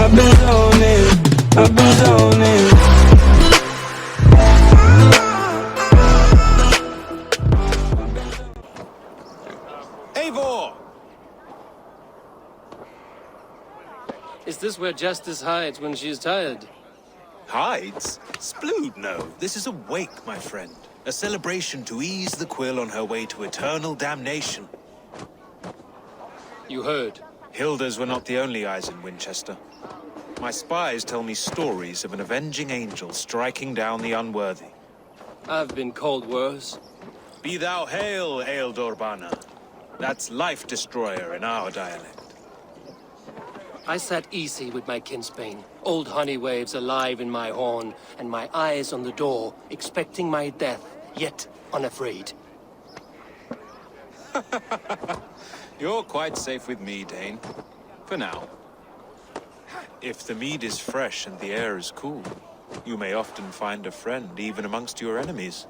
I've been zoning, I've been zoning. Eivor! Is this where Justice hides when she is tired? Hides? Splood, no. This is a wake, my friend. A celebration to ease the quill on her way to eternal damnation. You heard. Hilda's were not the only eyes in Winchester. My spies tell me stories of an avenging angel striking down the unworthy. I've been called worse. Be thou hail, Eildorbana. That's Life Destroyer in our dialect. I sat easy with my kinsbane, old honey waves alive in my horn, and my eyes on the door, expecting my death, yet unafraid. You're quite safe with me, Dane. For now. If the mead is fresh and the air is cool, you may often find a friend even amongst your enemies.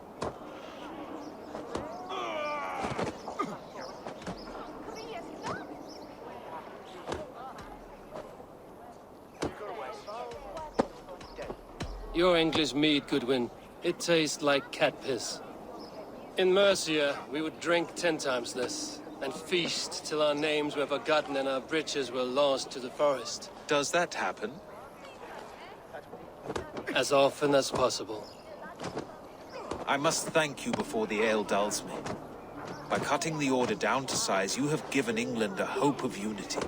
Your English mead, Goodwin. It tastes like cat piss. In Mercia, we would drink 10 times this, and feast till our names were forgotten and our britches were lost to the forest. Does that happen? As often as possible. I must thank you before the ale dulls me. By cutting the order down to size, you have given England a hope of unity.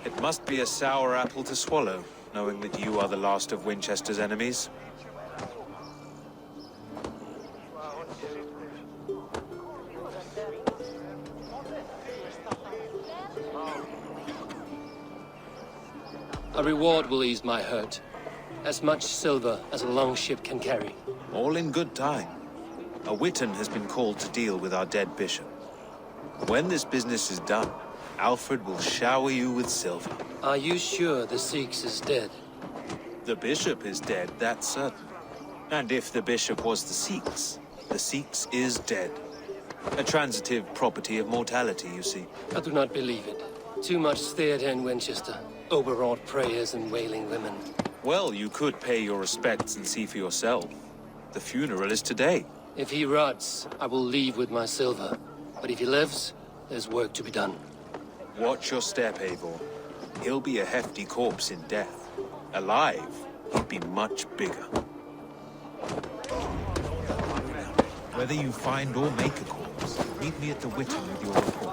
It must be a sour apple to swallow, knowing that you are the last of Winchester's enemies. A reward will ease my hurt. As much silver as a long ship can carry. All in good time. A Witan has been called to deal with our dead bishop. When this business is done, Alfred will shower you with silver. Are you sure the Seax is dead? The bishop is dead, that's certain. And if the bishop was the Seax is dead. A transitive property of mortality, you see. I do not believe it. Too much theatre in Winchester. Overwrought prayers and wailing women. Well, you could pay your respects and see for yourself. The funeral is today. If he rots, I will leave with my silver. But if he lives, there's work to be done. Watch your step, Eivor. He'll be a hefty corpse in death. Alive, he'd be much bigger. Whether you find or make a corpse, meet me at the Witan with your report.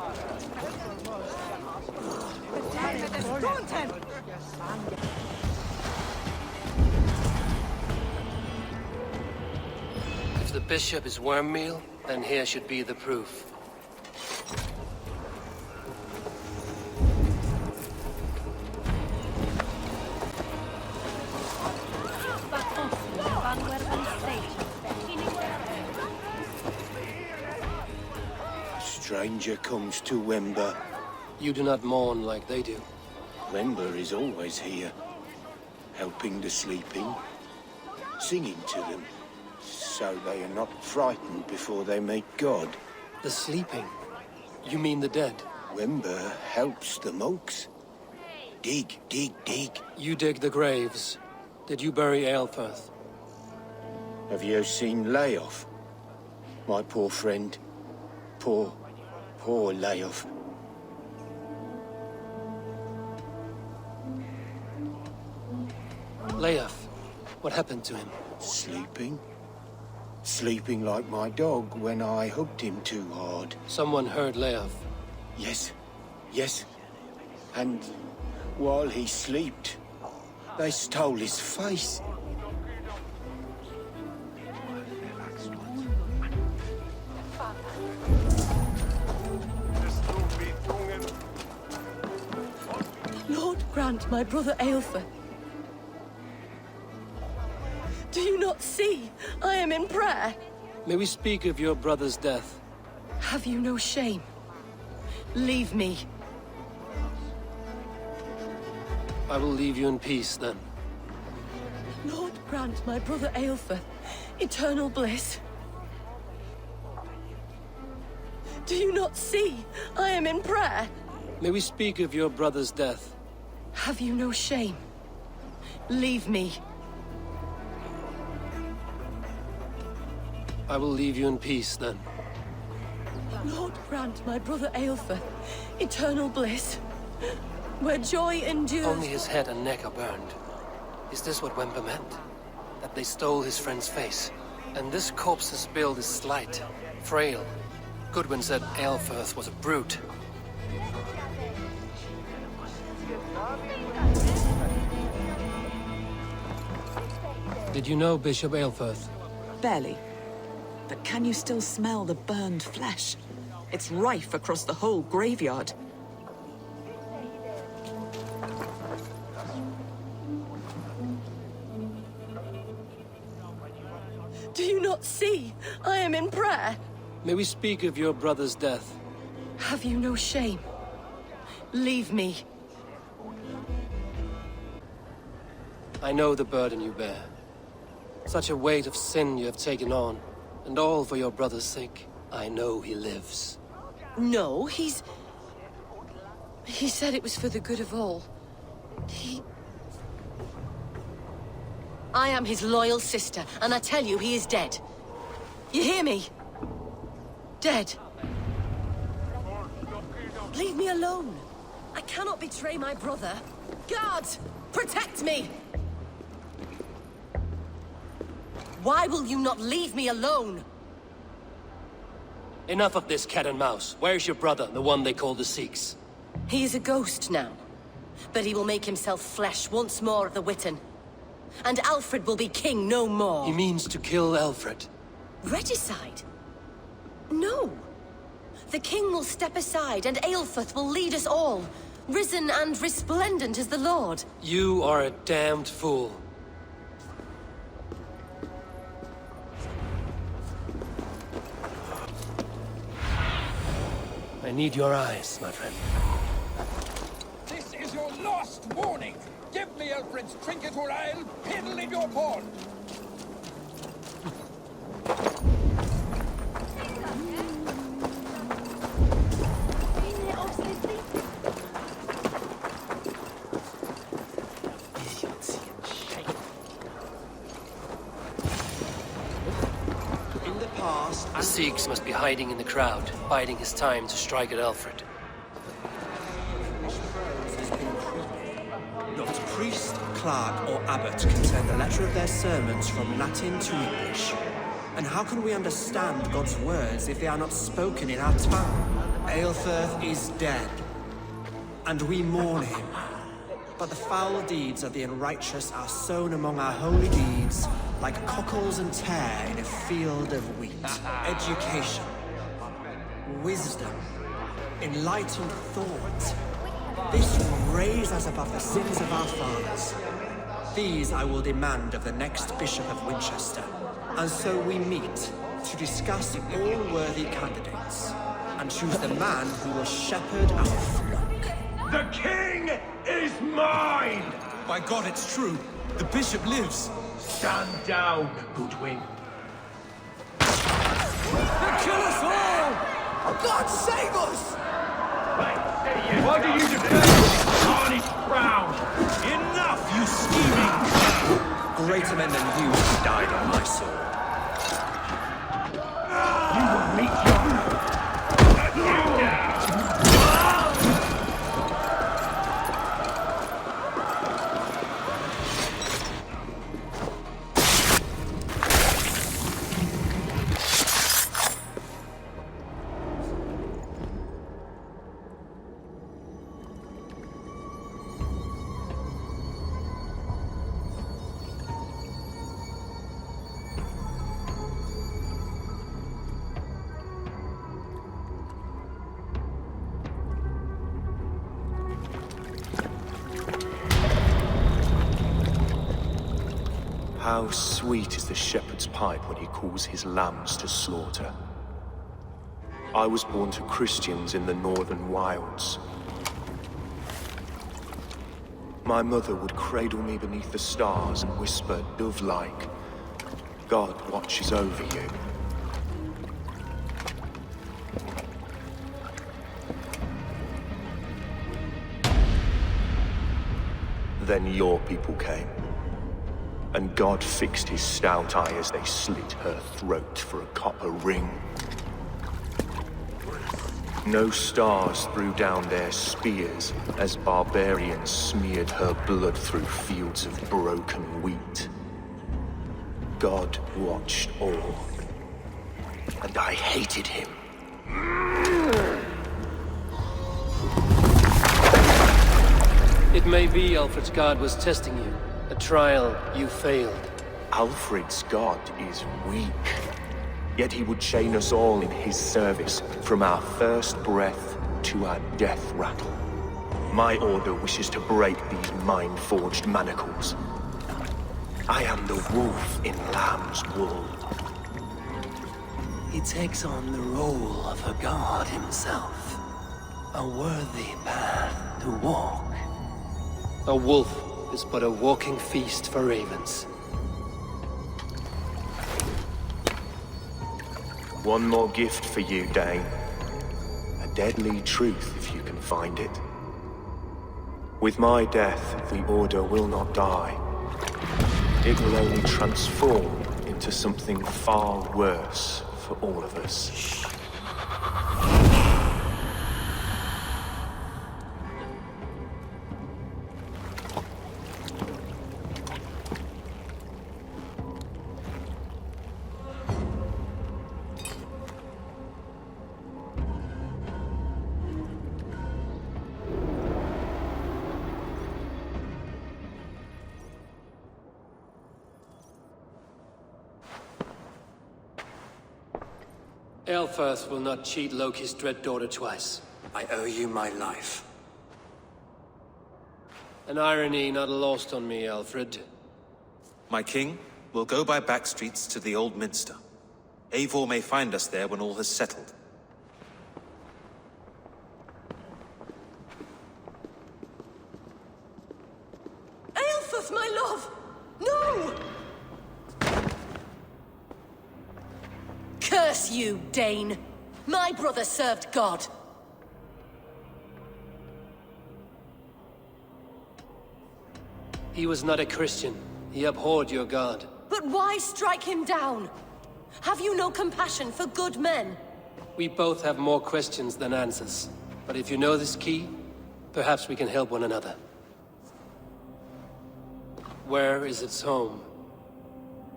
If the bishop is worm meal, then here should be the proof. Stranger comes to Wember. You do not mourn like they do. Wember is always here, helping the sleeping, singing to them, so they are not frightened before they meet God. The sleeping? You mean the dead? Wember helps the monks. Dig, dig, dig. You dig the graves. Did you bury Aelfirth? Have you seen Layoff? My poor friend. Poor Layoff. Leof, what happened to him? Sleeping? Sleeping like my dog when I hooked him too hard. Someone heard Leof. Yes. And while he slept, they stole his face. Lord grant my brother Aelfir. Do you not see? I am in prayer. May we speak of your brother's death? Have you no shame? Leave me. I will leave you in peace, then. Lord grant my brother Aelfir eternal bliss. Do you not see? I am in prayer. May we speak of your brother's death? Have you no shame? Leave me. I will leave you in peace, then. Lord grant my brother Aelfir eternal bliss, where joy endures. Only his head and neck are burned. Is this what Wemper meant? That they stole his friend's face? And this corpse's build is slight, frail. Goodwin said Aelfirth was a brute. Did you know Bishop Aelfirth? Barely. But can you still smell the burned flesh? It's rife across the whole graveyard. Do you not see? I am in prayer. May we speak of your brother's death? Have you no shame? Leave me. I know the burden you bear. Such a weight of sin you have taken on, and all for your brother's sake. I know he lives. No, He said it was for the good of all. I am his loyal sister, and I tell you he is dead. You hear me? Dead. Leave me alone. I cannot betray my brother. Guards, protect me! Why will you not leave me alone? Enough of this cat and mouse. Where's your brother, the one they call the Seax? He is a ghost now, but he will make himself flesh once more of the Witten. And Alfred will be king no more. He means to kill Alfred. Regicide? No. The king will step aside, and Aelfirth will lead us all, risen and resplendent as the Lord. You are a damned fool. I need your eyes, my friend. This is your last warning! Give me Alfred's trinket or I'll piddle in your pond! In the past, The Seax must be hiding in the crowd, biding his time to strike at Alfred. not priest, clerk, or abbot can send a letter of their sermons from Latin to English. And how can we understand God's words if they are not spoken in our tongue? Aelfirth is dead, and we mourn him. But the foul deeds of the unrighteous are sown among our holy deeds, like cockles and tare in a field of wheat. Education, wisdom, enlightened thought. This will raise us above the sins of our fathers. These I will demand of the next Bishop of Winchester. And so we meet to discuss all worthy candidates and choose the man who will shepherd our flock. The king is mine! By God, it's true. The bishop lives. Stand down, Goodwin. Kill us all! God save us! Why do you defend this tarnished crown? Enough, you scheming! Greater men than you have died on my sword. You will meet your... How sweet is the shepherd's pipe when he calls his lambs to slaughter. I was born to Christians in the northern wilds. My mother would cradle me beneath the stars and whisper, dove-like, God watches over you. Then your people came. and God fixed his stout eye as they slit her throat for a copper ring. No stars threw down their spears as barbarians smeared her blood through fields of broken wheat. God watched all, and I hated him. It may be Alfred's god was testing you. A trial you failed. Alfred's god is weak. Yet he would chain us all in his service, from our first breath to our death rattle. My order wishes to break these mind-forged manacles. I am the wolf in lamb's wool. He takes on the role of a god himself. A worthy path to walk. A wolf is but a walking feast for ravens. One more gift for you, Dane. A deadly truth, if you can find it. With my death, the Order will not die. It will only transform into something far worse for all of us. Aelfirth will not cheat Loki's dread daughter twice. I owe you my life. An irony not lost on me, Alfred. My king, we'll go by back streets to the Old Minster. Eivor may find us there when all has settled. Aelfirth, my love! No! Curse you, Dane! My brother served God. He was not a Christian. He abhorred your god. But why strike him down? Have you no compassion for good men? We both have more questions than answers. But if you know this key, perhaps we can help one another. Where is its home?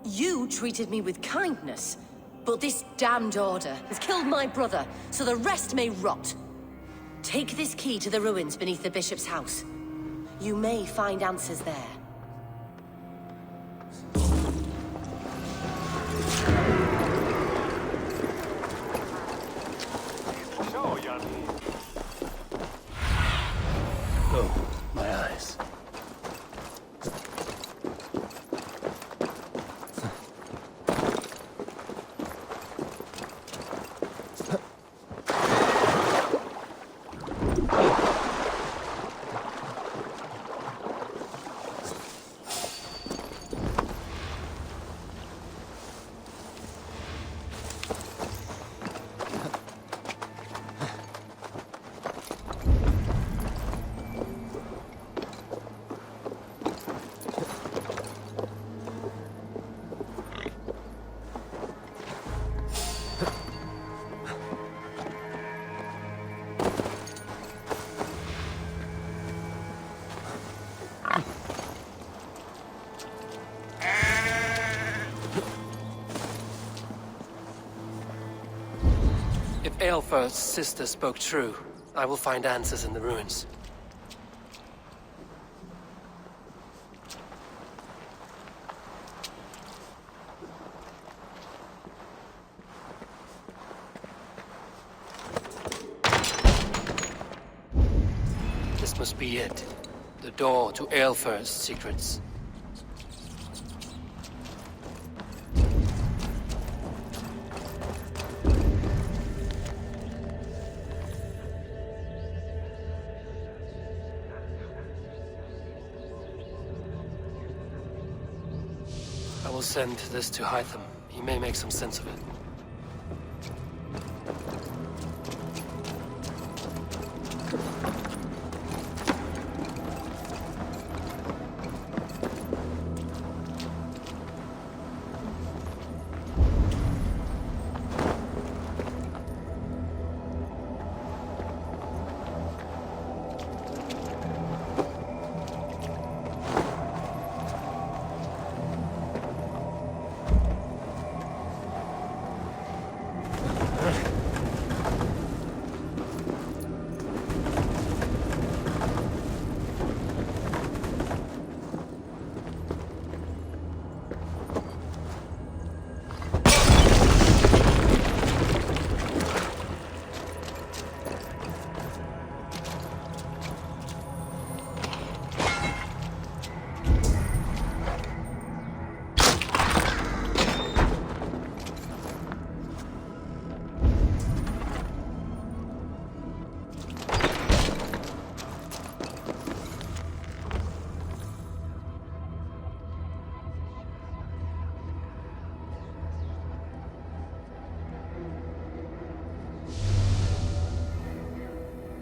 You treated me with kindness, but this damned order has killed my brother, so the rest may rot. Take this key to the ruins beneath the bishop's house. You may find answers there. Oh, my eyes. If Aelfirth's sister spoke true, I will find answers in the ruins. This must be it. The door to Aelfirth's secrets. I will send this to Hytham. He may make some sense of it.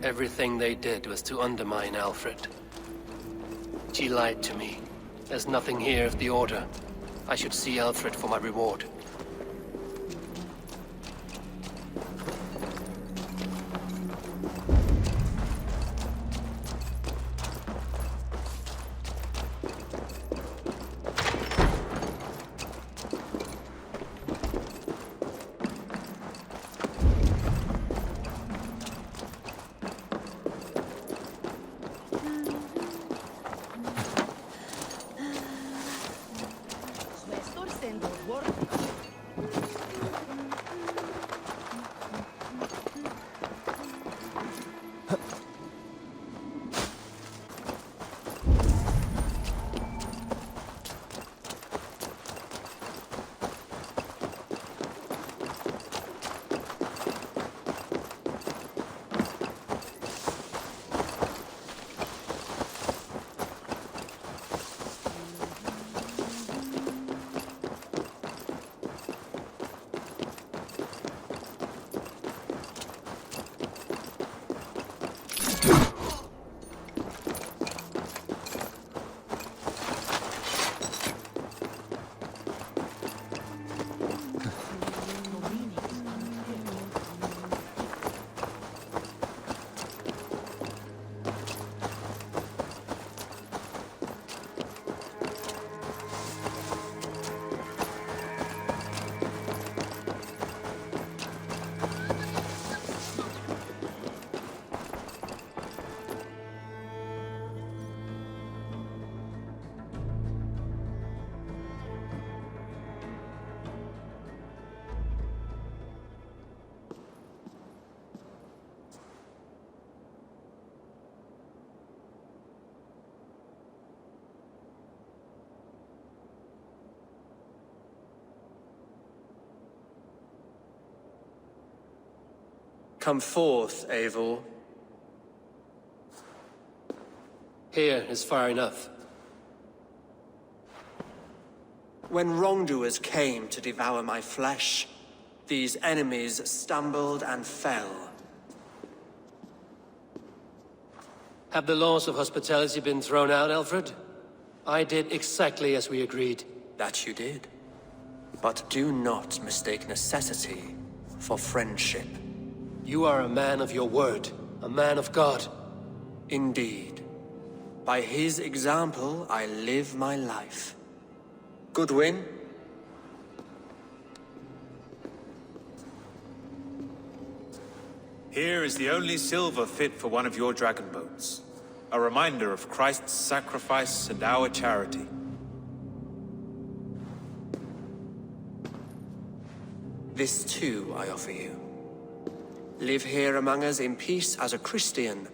Everything they did was to undermine Alfred. She lied to me. There's nothing here of the Order. I should see Alfred for my reward. Come forth, Eivor. Here is far enough. When wrongdoers came to devour my flesh, these enemies stumbled and fell. Have the laws of hospitality been thrown out, Alfred? I did exactly as we agreed. That you did. But do not mistake necessity for friendship. You are a man of your word, a man of God. Indeed. By his example, I live my life. Goodwin? Here is the only silver fit for one of your dragon boats. A reminder of Christ's sacrifice and our charity. This too I offer you. Live here among us in peace as a Christian,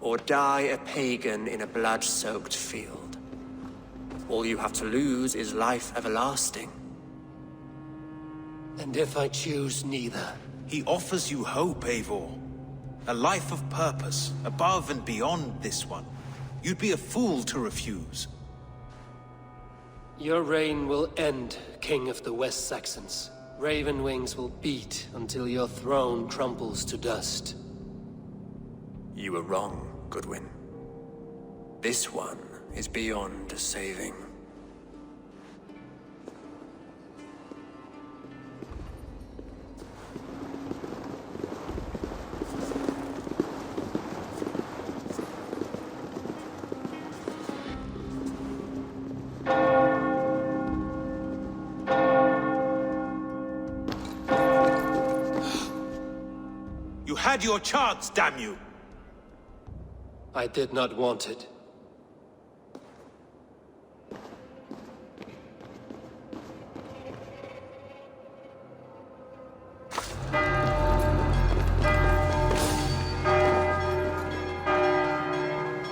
or die a pagan in a blood-soaked field. All you have to lose is life everlasting. And if I choose neither? He offers you hope, Eivor. A life of purpose, above and beyond this one. You'd be a fool to refuse. Your reign will end, King of the West Saxons. Raven wings will beat until your throne crumbles to dust. You were wrong, Goodwin. This one is beyond saving. You had your chance, damn you! I did not want it.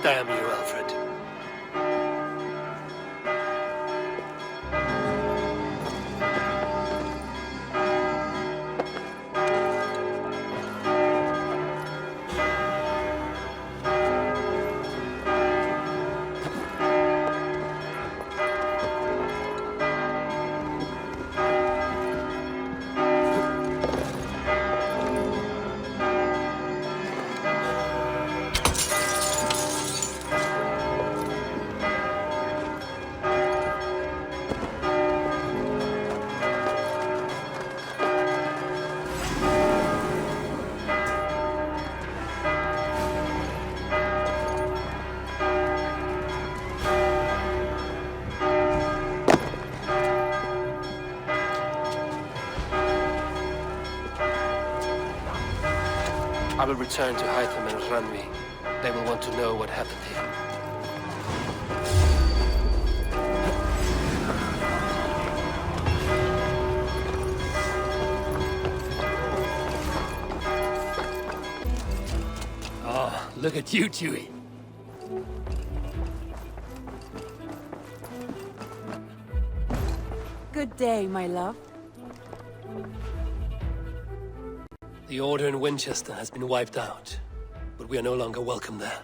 Damn you, Alfred. I will return to Hytham and Ranvi. They will want to know what happened here. Oh, look at you, Chewie. Good day, my love. The Order in Winchester has been wiped out, but we are no longer welcome there.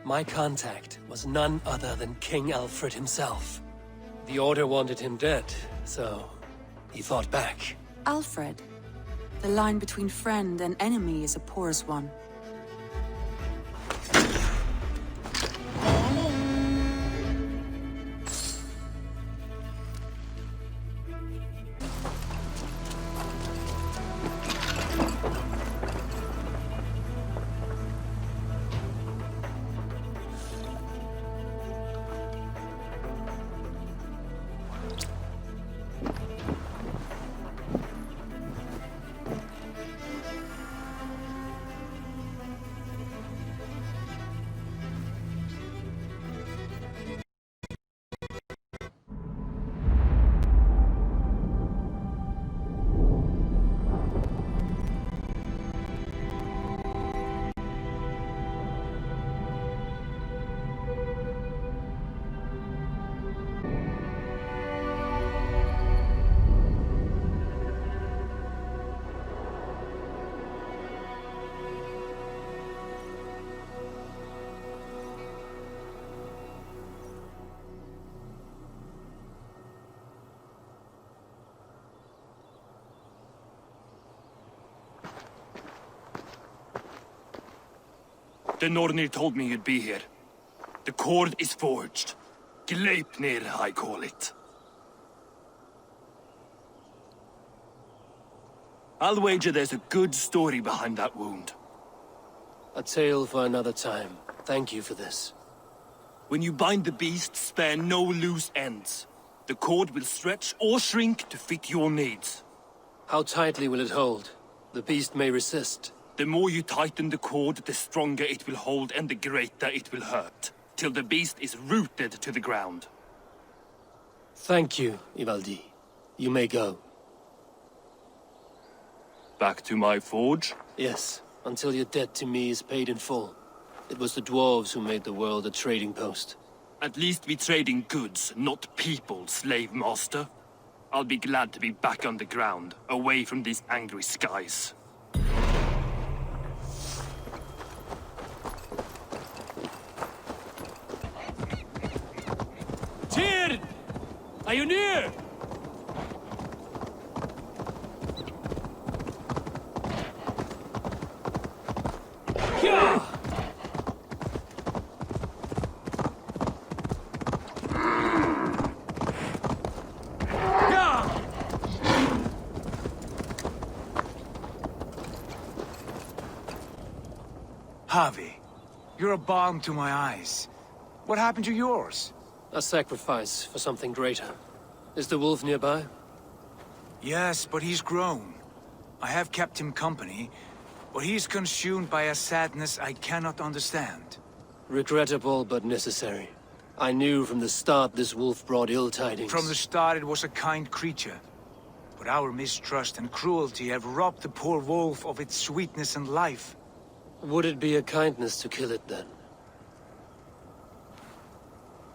My contact was none other than King Alfred himself. The Order wanted him dead, so he fought back. Alfred. The line between friend and enemy is a porous one. The Nornir told me you'd be here. The cord is forged. Gleipnir, I call it. I'll wager there's a good story behind that wound. A tale for another time. Thank you for this. When you bind the beast, spare no loose ends. The cord will stretch or shrink to fit your needs. How tightly will it hold? The beast may resist. The more you tighten the cord, the stronger it will hold and the greater it will hurt. Till the beast is rooted to the ground. Thank you, Ivaldi. You may go. Back to my forge? Yes, until your debt to me is paid in full. It was the dwarves who made the world a trading post. At least we trade in goods, not people, slave master. I'll be glad to be back on the ground, away from these angry skies. Tyr! Are you near? Hyah! Javi, you're a balm to my eyes. What happened to yours? A sacrifice for something greater. Is the wolf nearby? Yes, but he's grown. I have kept him company, but he's consumed by a sadness I cannot understand. Regrettable, but necessary. I knew from the start this wolf brought ill tidings. From the start it was a kind creature. But our mistrust and cruelty have robbed the poor wolf of its sweetness and life. Would it be a kindness to kill it, then?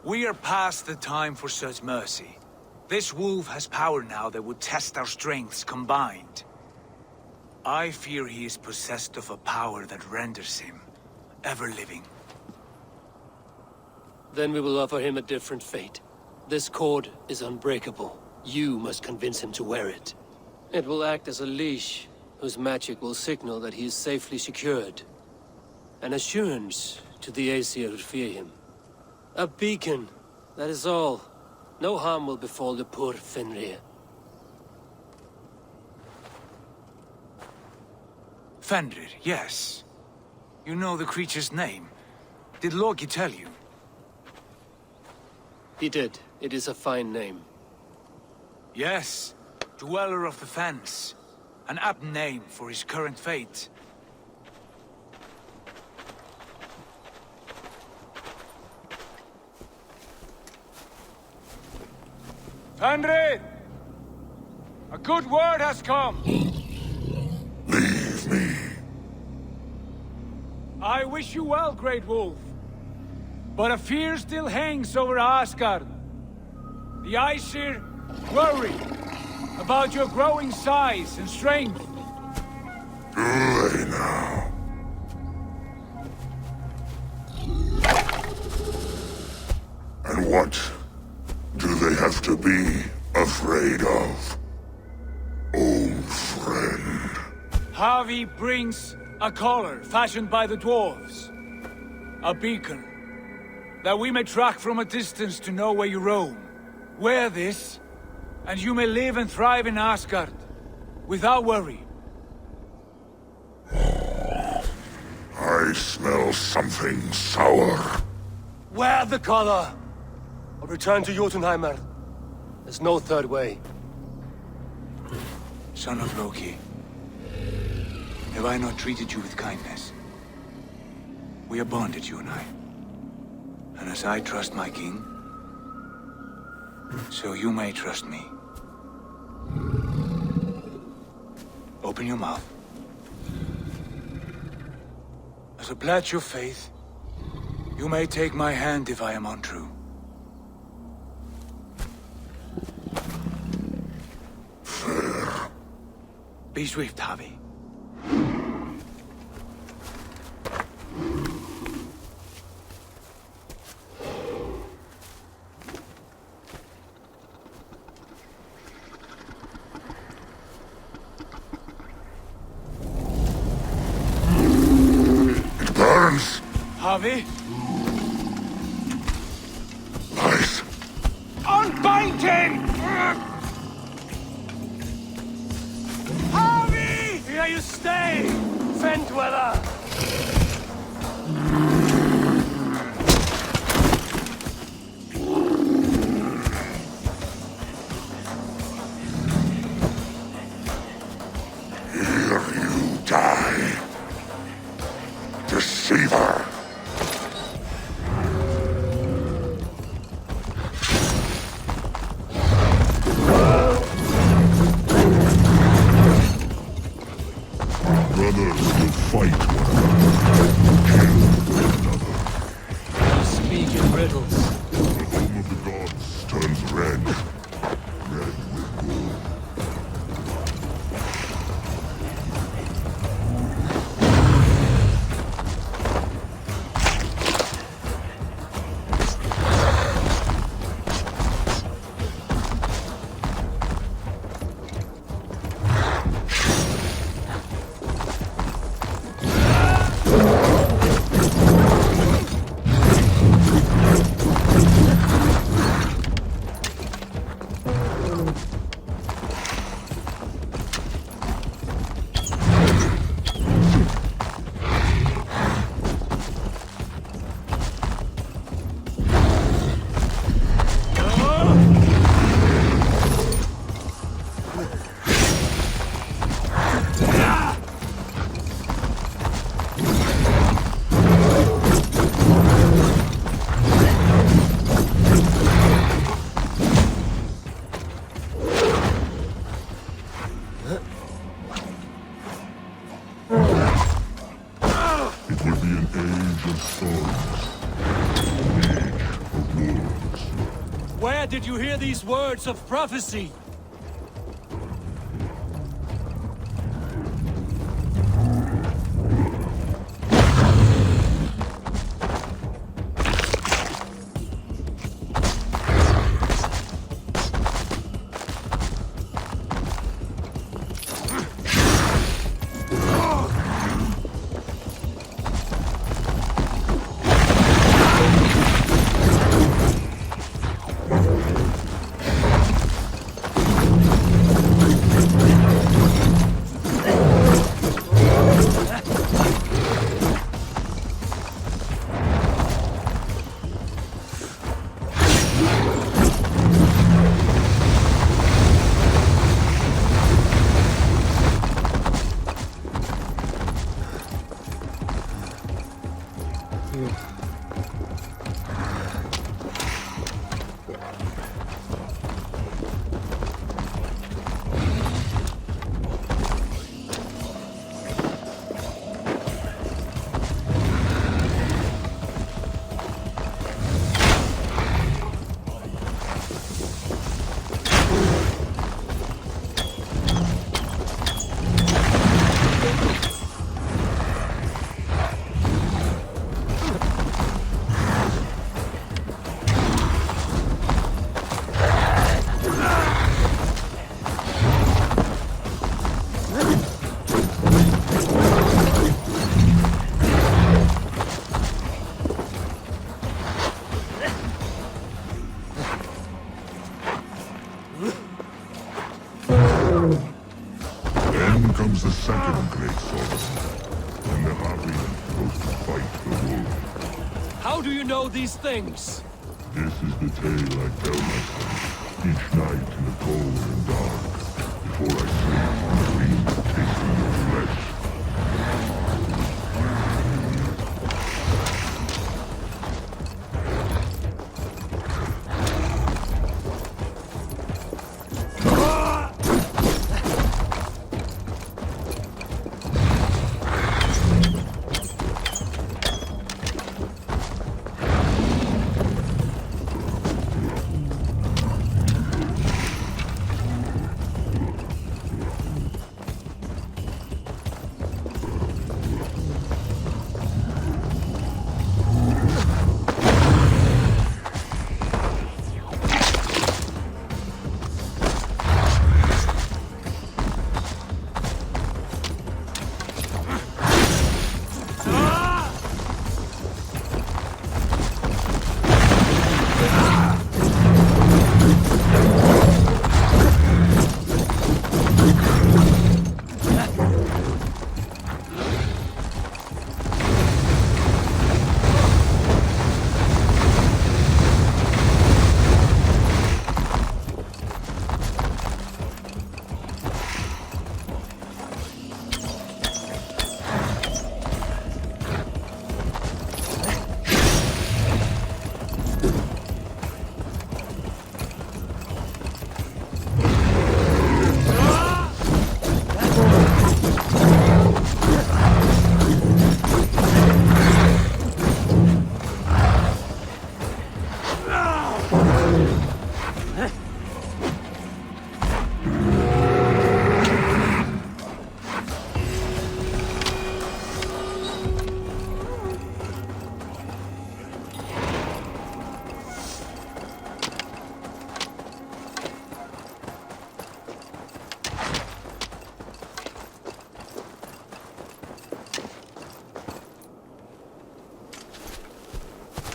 We are past the time for such mercy. This wolf has power now that would test our strengths combined. I fear he is possessed of a power that renders him ever-living. Then we will offer him a different fate. This cord is unbreakable. You must convince him to wear it. It will act as a leash, whose magic will signal that he is safely secured. An assurance to the Aesir who fear him. A beacon, that is all. No harm will befall the poor Fenrir. Fenrir, yes. You know the creature's name. Did Loki tell you? He did. It is a fine name. Yes. Dweller of the Fens. An apt name for his current fate. Fenrir! A good word has come! Leave me. I wish you well, Great Wolf. But a fear still hangs over Asgard. The Aesir worry about your growing size and strength. Do they now? And what do they have to be afraid of? Old friend. Harvey brings a collar fashioned by the dwarves. A beacon. That we may track from a distance to know where you roam. Wear this, and you may live and thrive in Asgard. Without worry. I smell something sour. Wear the collar! Or return to Jotunheimer. There's no third way. Son of Loki, have I not treated you with kindness? We are bonded, you and I. And as I trust my king, so you may trust me. Open your mouth. As a pledge of faith, you may take my hand if I am untrue. Fair. Be swift, Harvey. It burns. Harvey? Lies. Unbind him! Harvey! Here you stay, Fen Dweller! Here you die. Deceiver. Brothers will fight one another, kill one another. You speak in riddles. The home of the gods turns red. Red with gold. It will be an age of storms. An age of wolves. Where did you hear these words of prophecy? great sword. When the Havi goes to fight the wolf. How do you know these things? This is the tale I tell myself each night in the cold and dark, before I sleep and dream of tasting your flesh.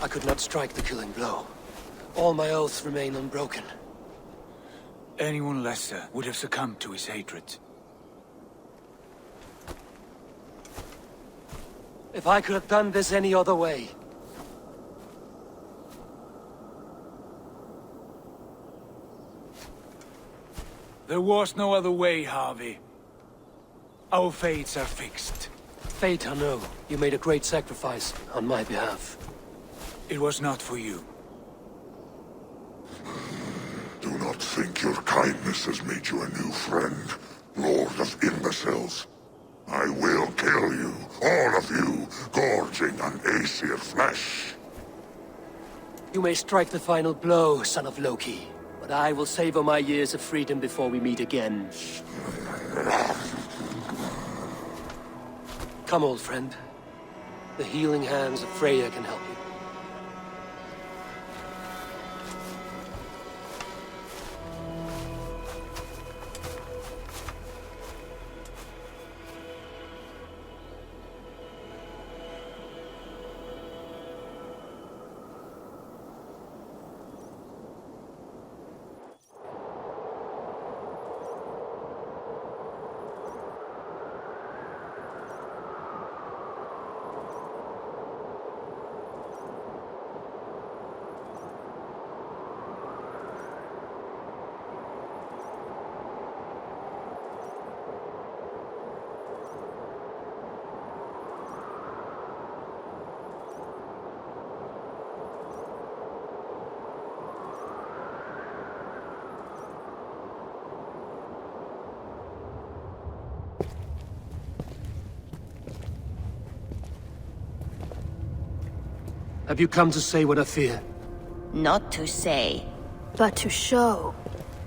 I could not strike the killing blow. All my oaths remain unbroken. Anyone lesser would have succumbed to his hatred. If I could have done this any other way. There was no other way, Harvey. Our fates are fixed. Fate, I know. You made a great sacrifice on my behalf. It was not for you. Do not think your kindness has made you a new friend, Lord of Imbeciles. I will kill you, all of you, gorging on Aesir flesh. You may strike the final blow, son of Loki, but I will savor my years of freedom before we meet again. Come, old friend. The healing hands of Freya can help you. Have you come to say what I fear? Not to say, but to show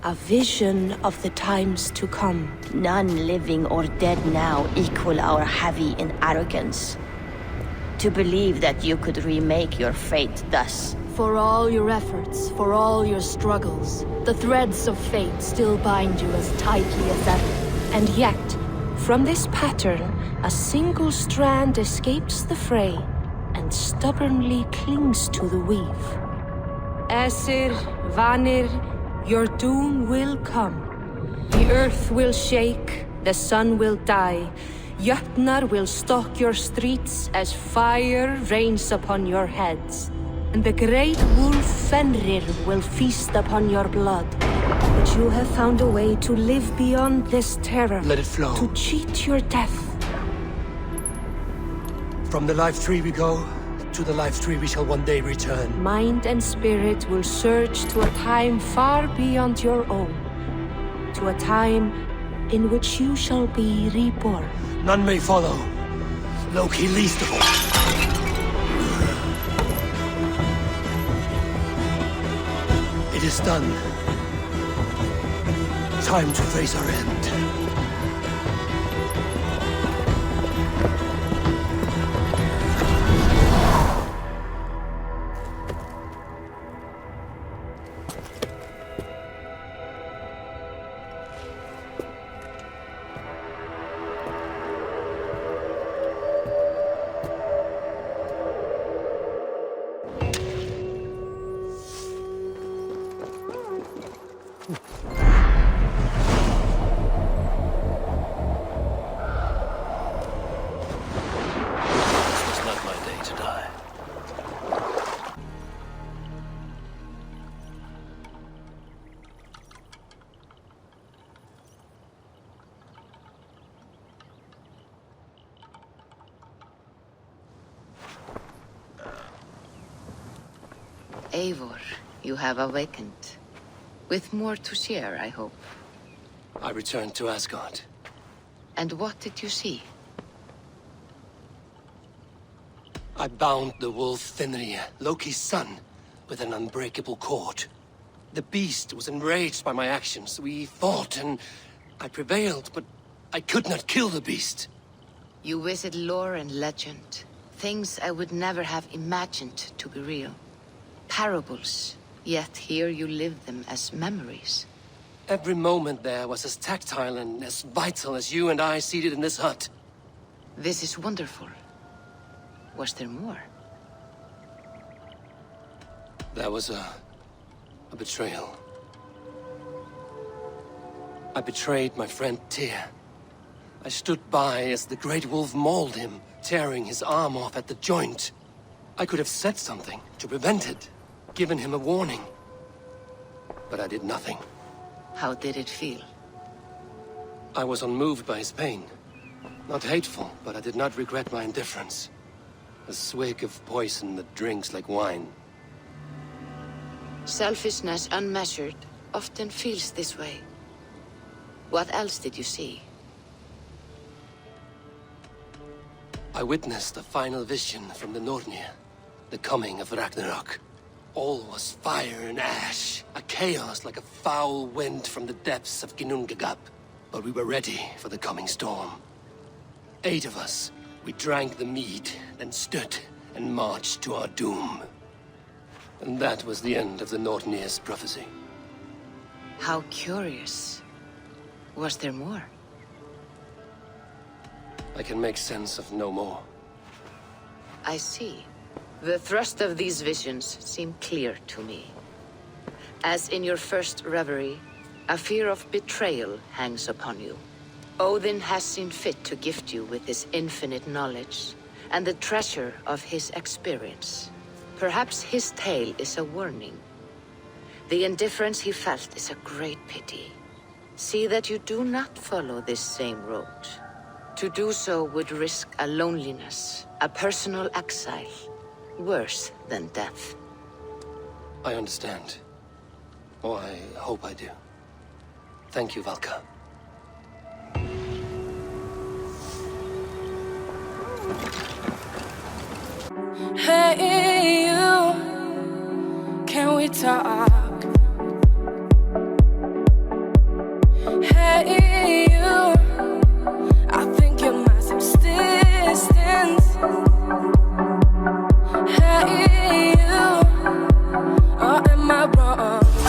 a vision of the times to come. None living or dead now equal our heavy in arrogance. To believe that you could remake your fate thus. For all your efforts, for all your struggles, the threads of fate still bind you as tightly as ever. And yet, from this pattern, a single strand escapes the fray and stubbornly clings to the weave. Aesir, Vanir, your doom will come. The earth will shake, the sun will die, Jötnar will stalk your streets as fire rains upon your heads. And the great wolf Fenrir will feast upon your blood. But you have found a way to live beyond this terror. Let it flow. To cheat your death. From the life tree we go, to the life tree we shall one day return. Mind and spirit will surge to a time far beyond your own. To a time in which you shall be reborn. None may follow. Loki least of all. It is done. Time to face our end. Eivor, you have awakened. With more to share, I hope. I returned to Asgard. And what did you see? I bound the wolf Fenrir, Loki's son, with an unbreakable cord. The beast was enraged by my actions. We fought and I prevailed, but I could not kill the beast. You visit lore and legend. Things I would never have imagined to be real. Parables, yet here you live them as memories. Every moment there was as tactile and as vital as you and I seated in this hut. This is wonderful. Was there more? There was a betrayal. I betrayed my friend Tyr. I stood by as the great wolf mauled him, tearing his arm off at the joint. I could have said something to prevent it, given him a warning. But I did nothing. How did it feel? I was unmoved by his pain. Not hateful, but I did not regret my indifference. A swig of poison that drinks like wine. Selfishness unmeasured often feels this way. What else did you see? I witnessed a final vision from the Nornir, the coming of Ragnarok. All was fire and ash, a chaos like a foul wind from the depths of Ginnungagap. But we were ready for the coming storm. 8 of us, we drank the mead, then stood and marched to our doom. And that was the end of the Nornir's prophecy. How curious. Was there more? I can make sense of no more. I see. The thrust of these visions seem clear to me. As in your first reverie, a fear of betrayal hangs upon you. Odin has seen fit to gift you with his infinite knowledge, and the treasure of his experience. Perhaps his tale is a warning. The indifference he felt is a great pity. See that you do not follow this same road. To do so would risk a loneliness, a personal exile, worse than death. I understand. Or I hope I do. Thank you, Valka. Hey, you, can we talk?